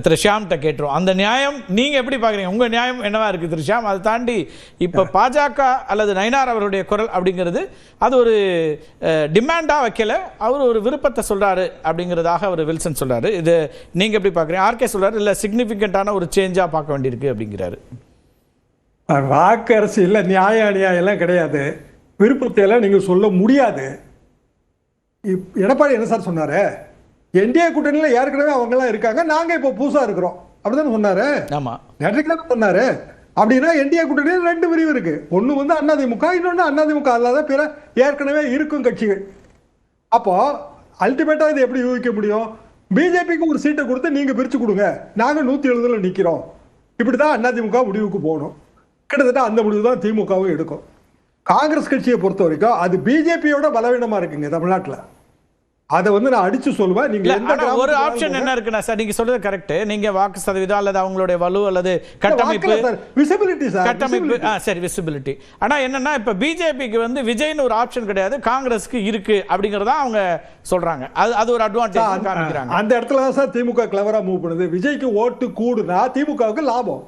திரு ஷியாம்கிட்ட கேட்டுரும். அந்த நியாயம் நீங்க எப்படி பாக்குறீங்க? உங்க நியாயம் என்னவா இருக்கு திரு ஷியாம்? அதை தாண்டி இப்ப பாஜக அல்லது நயினார் அவருடைய குரல் அப்படிங்கிறது அது ஒரு டிமாண்டா வைக்கல, அவர் ஒரு விருப்பத்தை சொல்றாரு அப்படிங்கிறதாக அவர் வில்சன் சொல்றாரு. இது நீங்க எப்படி பாக்குறீங்க? ஆர்கே சொல்றாரு இல்ல சிக்னிபிகண்டான ஒரு சேஞ்சா பார்க்க வேண்டியிருக்கு அப்படிங்கிறாரு. வாக்கு அரசியல்ல நியாய அநியாயம் எல்லாம் கிடையாது. விருப்பத்தை எல்லாம் நீங்க சொல்ல முடியாது. எடப்பாடி என்ன சார் சொன்னாரு? என்டிஏ கூட்டணியில ஏற்கனவே அவங்க எல்லாம் இருக்காங்க, நாங்க இப்ப புதுசா இருக்கிறோம் அப்படிதான் சொன்னாரு. ஆமா, நேற்றுக்கு தான் சொன்னாரு. அப்படின்னா என்டிஏ கூட்டணியில் 2 பிரிவு இருக்கு. ஒன்னு வந்து அதிமுக, இன்னொன்னு அதிமுக அல்லாத பிற ஏற்கனவே இருக்கும் கட்சிகள். அப்போ அல்டிமேட்டா இது எப்படி யூகிக்க முடியும்? பிஜேபிக்கு ஒரு சீட்டை கொடுத்து நீங்க பிரிச்சு கொடுங்க, நாங்க 170 நிக்கிறோம், இப்படிதான் அதிமுக முடிவுக்கு போகணும். கிட்டத்தட்ட அந்த முடிவு தான் திமுகவும் எடுக்கும். காங்கிரஸ் கட்சியை பொறுத்த வரைக்கும் அது பிஜேபியோட பலவீனமா இருக்குங்க தமிழ்நாட்டில். அதை வந்து நான் அடிச்சு சொல்லுவேன். நீங்க ஒரு ஆப்ஷன் என்ன இருக்குன்னா சார், நீங்க சொல்றது கரெக்ட். நீங்க வாக்கு சதவீதம் அல்லது அவங்களுடைய வலு அல்லது கட்டமைப்பு, விசிபிலிட்டி சார், கட்டமைப்பு சரி விசிபிலிட்டி. ஆனா என்னன்னா இப்ப பிஜேபிக்கு வந்து விஜய்னு ஒரு ஆப்ஷன் கிடையாது, காங்கிரஸ்க்கு இருக்கு அப்படிங்கறத அவங்க சொல்றாங்க. அது ஒரு அட்வான்டேஜ் காமிக்கிறாங்க. அந்த இடத்துல தான் சார் திமுக கிளவரா மூவ் பண்ணுது. விஜய்க்கு ஓட்டு கூடுனா திமுகவுக்கு லாபம்.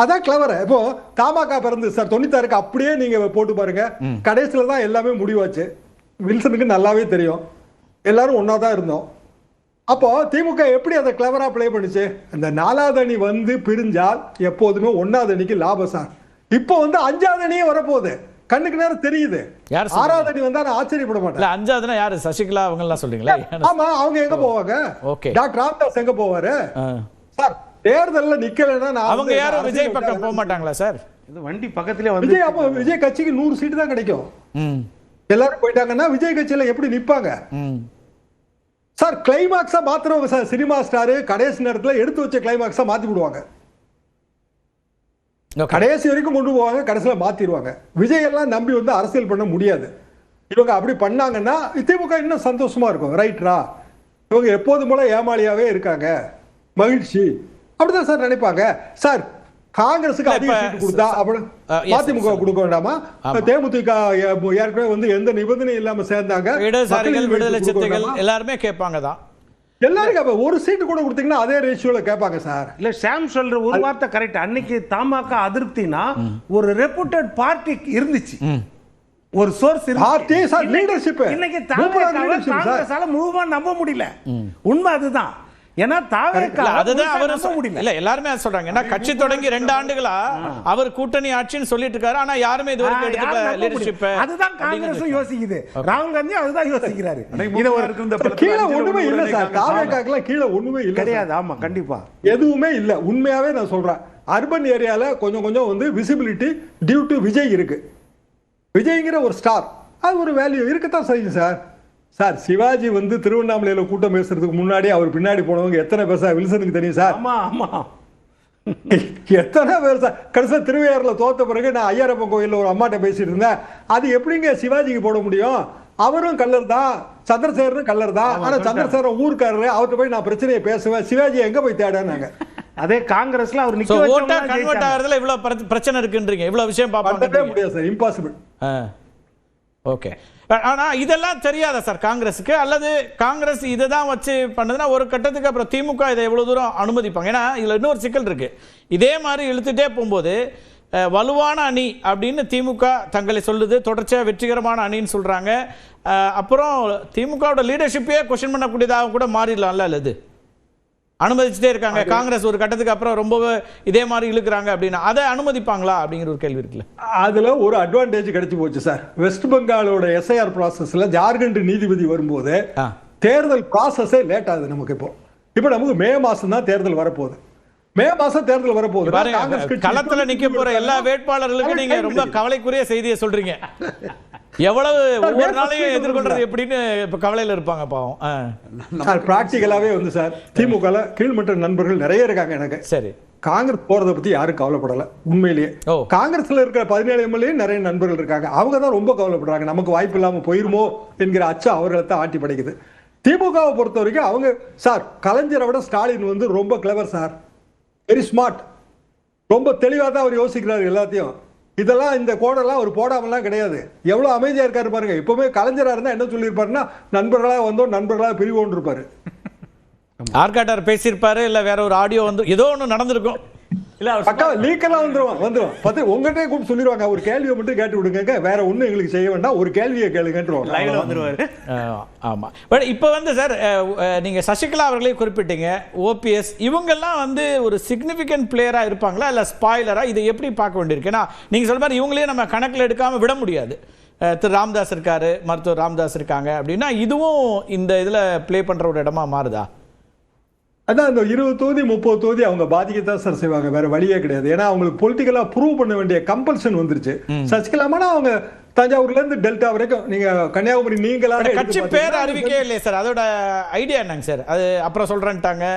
அதான் கிளவர். இப்போ தமாக பிறந்து சார் 96க்கு அப்படியே நீங்க போட்டு பாருங்க. கடைசியில தான் எல்லாமே முடிவாச்சு. வில்சனுக்கு நல்லாவே தெரியும், எல்லாரும் ஒன்னா தான் இருந்தோம். அப்போ திமுக எப்படி அதை கிளவரா பிளே பண்ணுச்சு? அந்த 4வது அணி வந்து பிரிஞ்சால் எப்போதுமே 1வது அணிக்கு லாபம் சார். இப்போ வந்து 5வது அணியே வரப்போகுது, கண்ணுக்கு நேரம் தெரியுது. 6வது அணி வந்தா நான் ஆச்சரியப்பட மாட்டேன். 5வதுனா யாரு? சசிகலா அவங்க எல்லாம் சொல்றீங்களா? ஆமா, அவங்க எங்க போவாங்க? டாக்டர் ராமதாஸ் எங்க போவாரு சார்? தேர்தல்ல நிக்கலன்னா அவங்க யாரும் விஜய் பக்கம் போக மாட்டாங்களா சார்? இது வண்டி பக்கத்திலே வந்து விஜய், அப்போ விஜய் கட்சிக்கு 100 சீட்டு தான் கிடைக்கும். எல்லாரும் போயிட்டாங்கன்னா விஜய் கட்சியில எப்படி நிப்பாங்க சார்? கிளைமாக்ஸா மாத்திரம் சார், சினிமா ஸ்டார் கடைசி நேரத்தில் எடுத்து வச்ச கிளைமாக்ஸா மாத்தி விடுவாங்க. கடைசி வரைக்கும் கொண்டு போவாங்க, கடைசியில மாத்திடுவாங்க. விஜய் எல்லாம் நம்பி வந்து அரசியல் பண்ண முடியாது. இவங்க அப்படி பண்ணாங்கன்னா திமுக இன்னும் சந்தோஷமா இருக்கும். ரைட்ரா, இவங்க எப்போது போல ஏமாளியாவே இருக்காங்க, மகிழ்ச்சி, அப்படிதான் சார் நினைப்பாங்க. சார் காங்கிரஸுக்கு அதிக சீட்டு கொடுத்தா அப்படி அதிமுக கொடுக்க வேண்டாமா? தேமுதிக ஏற்கனவே வந்து எந்த நிபந்தனை இல்லாம சேர்ந்தாங்க. இடதுசாரிகள், விடுதலை சிறுத்தைகள் எல்லாருமே கேட்பாங்க தான். எல்லாரும் ஒரு சீட்டு கூட கொடுத்தீங்கன்னா அதே ரேஷியோல கேட்பாங்க சார். இல்ல சாம் சொல்ற ஒரு வார்த்தை கரெக்ட். அன்னைக்கு தமாக அதிருப்தினா ஒரு ரெப்யூட்டட் பார்ட்டி இருந்துச்சு, ஒரு சோர்ஸ் பார்ட்டி சார், லீடர்ஷிப். இன்னைக்கு காங்கிரஸால மூவா நம்ப முடியல. உண்மை அதுதான். ஏன்னா எல்லாருமே சொல்றாங்க. ஏன்னா கட்சி தொடங்கி 2 ஆண்டுகளா அவர் கூட்டணி ஆட்சின்னு சொல்லிட்டு இருக்காரு. ஆனா யாருமே இது வரைக்கும் எடுத்துக்கல லீடர்ஷிப். அதுதான் காங்கிரஸ் யோசிக்குது, ராகுல் காந்தி அதுதான் யோசிக்கிறாரு. கீழ ஒண்ணுமே இல்ல சார், தாவேக்காக்குல கீழ ஒண்ணுமே இல்ல கிடையாது. ஆமா, கண்டிப்பா எதுவுமே இல்ல. உண்மையாவே நான் சொல்றேன், அர்பன் ஏரியால கொஞ்சம் கொஞ்சம் வந்து விசிபிலிட்டி டியூ டு விஜய் இருக்கு. விஜய்ங்கிற ஒரு ஸ்டார், அது ஒரு வேல்யூ இருக்கத்தான் செய்யுது சார். சார் சிவாஜி வந்து திருவண்ணாமலையில கூட்டம் பேசுறதுக்கு முன்னாடி அவர் பின்னாடி போனவங்க எத்தனை பேர் சார்? வில்சனுக்கு தெரியும் சார். எத்தனை பேர் சார்? கடைசியா திருவையாறுல தோத்த பிறகு நான் ஐயரப்பன் கோயில்ல ஒரு அம்மாட்ட பேசிட்டு இருந்தேன். அது எப்படிங்க சிவாஜிக்கு போட முடியும்? அவரும் கல்லர் தான், சந்திரசேகரனும் கல்லர் தான். ஆனா சந்திரசேகரன் ஊருக்காரரு, அவர்கிட்ட போய் நான் பிரச்சனையை பேசுவேன், சிவாஜி எங்க போய் தேடானாங்க. அதே காங்கிரஸ்ல அவர் கன்வெர்ட் ஆகிறதுல இவ்வளவு பிரச்சனை இருக்குன்றீங்க. இவ்வளவு விஷயம் பார்க்கவே முடியாது சார், இம்பாசிபிள். ஓகே. ஆனா இதெல்லாம் தெரியாதா சார் காங்கிரஸுக்கு? அல்லது காங்கிரஸ் இதை தான் வச்சு பண்ணதுன்னா ஒரு கட்டத்துக்கு அப்புறம் திமுக இதை எவ்வளவு தூரம் அனுமதிப்பாங்க? ஏன்னா இதுல இன்னொரு சிக்கல் இருக்கு. இதே மாதிரி இழுத்துட்டே போகும்போது வலுவான அணி அப்படின்னு திமுக தங்களை சொல்லுது, தொடர்ச்சியாக வெற்றிகரமான அணின்னு சொல்றாங்க. அப்புறம் திமுகவோட லீடர்ஷிப்பே கொஸ்டின் பண்ணக்கூடியதாக கூட மாறிடலாம்ல. அல்லது அனுமதிச்சுட்டே இருக்காங்க, காங்கிரஸ் ஒரு கட்டத்துக்கு அப்புறம் ரொம்ப இதே மாதிரி இழுக்கிறாங்க அப்படின்னா அதை அனுமதிப்பாங்களா அப்படிங்கிற ஒரு கேள்வி இருக்குல்ல. அதுல ஒரு அட்வான்டேஜ் கிடைச்சு போச்சு சார். வெஸ்ட் பெங்காலோட எஸ்ஐஆர் ப்ராசஸ்ல ஜார்க்கண்ட் நீதிபதி வரும்போது தேர்தல் ப்ராசஸே லேட் ஆகுது. நமக்கு இப்போ நமக்கு மே மாசம் தான் தேர்தல் வரப்போகுது. மே மாசம் தேர்தல் வரப்போகுது. களத்துல நிக்க போற எல்லா வேட்பாளர்களுக்கும் நீங்க ரொம்ப கவலைக்குரிய செய்தியை சொல்றீங்க. எவ்வளவு ஒவ்வொரு நாளையும் எதிர்கொள்றது எப்படின்னு இப்ப கவலையில இருப்பாங்க பாவம். பிராக்டிகலாவே வந்து சார் திமுக கீழ்மட்ட நண்பர்கள் நிறைய இருக்காங்க எனக்கு. சரி, காங்கிரஸ் போறதை பத்தி யாரும் கவலைப்படல. உண்மையிலேயே காங்கிரஸ்ல இருக்கிற 17 எம்எல்ஏ நிறைய நண்பர்கள் இருக்காங்க, அவங்க தான் ரொம்ப கவலைப்படுறாங்க. நமக்கு வாய்ப்பு இல்லாம போயிருமோ என்கிற அச்சம் அவர்களை தான் ஆட்டி படைக்குது. திமுகவை பொறுத்த வரைக்கும் அவங்க சார் கலைஞரை விட ஸ்டாலின் வந்து ரொம்ப கிளவர் சார், வெரி ஸ்மார்ட். ரொம்ப தெளிவாக தான் அவர் யோசிக்கிறார் எல்லாத்தையும். இதெல்லாம் இந்த கோடெல்லாம் அவர் போடாமலாம் கிடையாது. எவ்வளோ அமைதியாக இருக்காரு பாருங்க. இப்போவே கலைஞராக இருந்தால் என்ன சொல்லியிருப்பாருன்னா நண்பர்களாக வந்தோம் நண்பர்களாக பிரிவோன்னு இருப்பாரு. ஆர்காட்டார் பேசியிருப்பாரு, இல்ல வேற ஒரு ஆடியோ வந்து ஏதோ ஒண்ணு நடந்திருக்கும். இல்ல பக்கா லீக்கெல்லாம் வந்துரும் பத்து உங்ககிட்டயே கூப்பிட்டு சொல்லிடுவாங்க, ஒரு கேள்வியை மட்டும் கேட்டு விடுங்க, வேற ஒண்ணும் எங்களுக்கு செய்ய வேண்டாம், ஒரு கேள்வியை கேளுங்கன்றோம். லைவ்ல வந்துருவாரு. ஆமா. பட் இப்போ வந்து சார் நீங்க சசிகலா அவர்களே குறிப்பிட்டீங்க, ஓபிஎஸ் இவங்கெல்லாம் வந்து ஒரு சிக்னிஃபிகன்ட் பிளேயரா இருப்பாங்களா இல்ல ஸ்பாயிலரா, இதை எப்படி பார்க்க வேண்டியிருக்கு? ஏன்னா நீங்க சொல்ற மாதிரி இவங்களே நம்ம கணக்கில் எடுக்காம விட முடியாது. திரு ராமதாஸ் இருக்காரு, மருத்துவர் ராமதாஸ் இருக்காங்க அப்படின்னா இதுவும் இந்த இதுல பிளே பண்ற ஒரு இடமா மாறுதா? அதான் இந்த 20 தொகுதி 30 தொகுதி அவங்க பாதிக்கத்தான் சார் செய்வாங்க, வேற வழியே கிடையாது. ஏன்னா அவங்களுக்கு பொலிட்டிக்கலா ப்ரூவ் பண்ண வேண்டிய கம்பல்ஷன் வந்துருச்சு. சசிகலாமானா அவங்க தஞ்சாவூர்ல இருந்து டெல்டா வரைக்கும், நீங்க கன்னியாகுமரி நீங்களா கட்சி பேர் அறிவிக்கவே இல்லையே சார், அதோட ஐடியா என்னங்க சார்? அது அப்புறம் சொல்றேன்ட்டாங்க.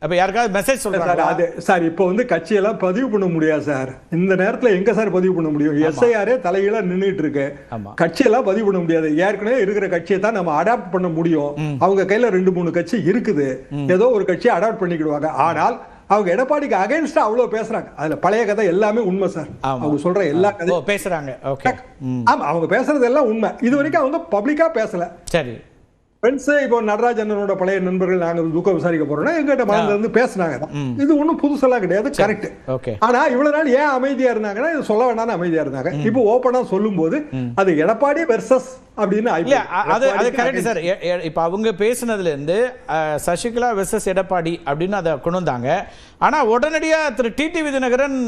அப்ப யாருக்காவது மெசேஜ் சொல்றாங்க அது சார்? இப்போ வந்து கட்சியெல்லாம் பதிவு பண்ண முடியாது சார், இந்த நேரத்துல எங்க சார் பதிவு பண்ண முடியும்? எஸ்ஐஆரே தலைகீழா நின்றுட்டு இருக்கு, கட்சியெல்லாம் பதிவு பண்ண முடியாது. ஏற்கனவே இருக்கிற கட்சியை தான் நம்ம அடாப்ட் பண்ண முடியும். அவங்க கையில 2-3 கட்சி இருக்குது, ஏதோ ஒரு கட்சியை அடாப்ட் பண்ணிக்கிடுவாங்க. ஆனால் அவங்க எடப்பாடிக்கு அகைன்ஸ்டா அவ்வளவு பேசுறாங்க, அதுல பழைய கதை எல்லாமே உண்மை சார். அவங்க சொல்ற எல்லா கதையும் பேசுறாங்க. ஓகே, ஆமா, அவங்க பேசுறது எல்லாம் உண்மை. இது வரைக்கும் அவங்க பப்ளிக்கா பேசல. சரி, ஃப்ரெண்ட்ஸ் இப்போ நடராஜனோட பழைய நண்பர்கள் நாங்க துக்கம் விசாரிக்க போறோம்னா எங்கிட்ட மனதில இருந்து பேசினாங்க. இது ஒன்றும் புதுசெல்லாம் கிடையாது, கரெக்ட். ஆனா இவ்வளவு நாள் ஏன் அமைதியா இருந்தாங்கன்னா இது சொல்ல வேண்டாம்னு அமைதியா இருந்தாங்க. இப்போ ஓப்பனா சொல்லும் போது அது எடப்பாடி வெர்சஸ் அப்படின்னு அது கரெக்ட் சார். இப்போ அவங்க பேசினதுல இருந்து சசிகலா வெர்சஸ் எடப்பாடி அப்படின்னு அதை கொண்டு வந்தாங்க. ஆனா உடனடியா திரு டிடிவி தினகரன்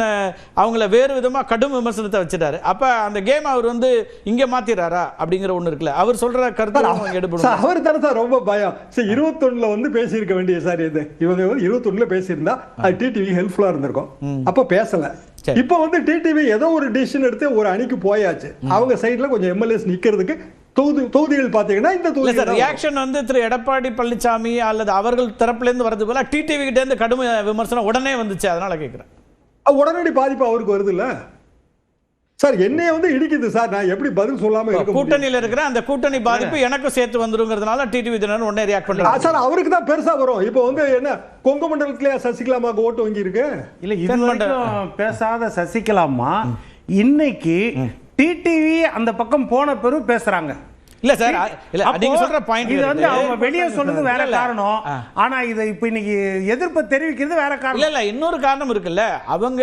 அவங்கள வேறு விதமா கடும் விமர்சனத்தை வச்சுட்டாரு. அப்ப அந்த கேம் அவர் வந்து இங்க மாத்திராரா அப்படிங்கிற ஒண்ணு இருக்குல்ல, அவர் சொல்ற கருத்து எடுபடும். அவர் தானே சார் ரொம்ப பயம். 21ல வந்து பேசியிருக்க வேண்டிய சார் இது, இவங்க 21ல பேசியிருந்தா அது டிடிவி ஹெல்ப்ஃபுல்லா இருந்திருக்கும். அப்ப பேசல. இப்ப வந்து டிடிவி ஏதோ ஒரு டிசிஷன் எடுத்து ஒரு அணிக்கு போயாச்சு. அவங்க சைடுல கொஞ்சம் எம்எல்ஏஸ் நிக்கிறதுக்கு தொகுதிகள் பாத்தீங்கன்னா இந்த தொகுதி ரியாக்ஷன் வந்து திரு எடப்பாடி பழனிசாமி அல்லது அவர்கள் தரப்புல இருந்து வரது போல டிடிவி கிட்ட இருந்து கடும் விமர்சனம் உடனே வந்துச்சு. அதனால கேக்குறேன், உடனடி பாதிப்பு அவருக்கு வருது இல்ல சார்? என்னைய வந்து இடிக்குது சார், நான் எப்படி பதில் சொல்லாம இருக்க? கூட்டணியில இருக்கிற அந்த கூட்டணி பாதிப்பு எனக்கும் சேர்த்து வந்துருங்கிறதுனால டிடிவி தினகரன் உடனே ரியாக்ட் பண்றாரு சார். அவருக்கு தான் பெருசா வரும். இப்போ வந்து என்ன கொங்கு மண்டலத்திலே சசிகலாமாக்கு ஓட்டு வங்கி இருக்கு. இல்ல இது பேசாத சசிகலாமா இன்னைக்கு டிடிவி அந்த பக்கம் போன பிறகு பேசுறாங்க. இல்ல சார், இல்ல நீங்க சொல்ற பாயிண்ட் இது வந்து அவங்க வெளிய சொல்றது வேற காரணம், ஆனா இத இப்ப இன்னைக்கு எதிர்ப்பு தெரிவிக்கிறது வேற காரணம். இல்ல இன்னொரு காரணம் இருக்குல்ல, அவங்க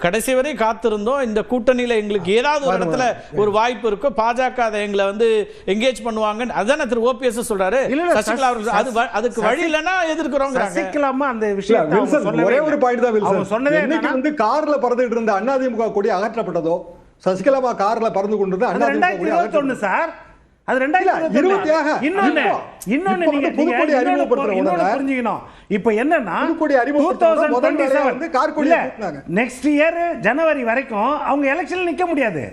கடைசி வரை காத்திருந்தோம் இந்த கூட்டணியில எங்களுக்கு ஏதாவது ஒரு இடத்துல ஒரு வாய்ப்பு இருக்கும், பாஜக அதை எங்களை வந்து எங்கேஜ் பண்ணுவாங்க, அதான திரு ஓபிஎஸ் சொல்றாரு. சசிகலா அவர்கள் அதுக்கு வழி இல்லனா எதிர்க்கிறோம். சசிகலாமா அந்த விஷயம் ஒரே ஒரு பாயிண்ட் தான் வில்சன் சொன்னதே, இன்னைக்கு வந்து கார்ல பறந்துட்டு இருந்த அதிமுக கொடி அகற்றப்பட்டதோ, சசிகலாமா கார்ல பறந்து கொண்டிருந்த அதிமுக கொடி அகற்றப்பட்டது சார். அது 2020 இன்னொன்னு நீங்க புரிஞ்சுக்கணும். இப்போ என்னன்னா 2027 நெக்ஸ்ட் இயர் ஜனவரி வரைக்கும் அவங்க எலெக்ஷன்ல நிக்க முடியாது.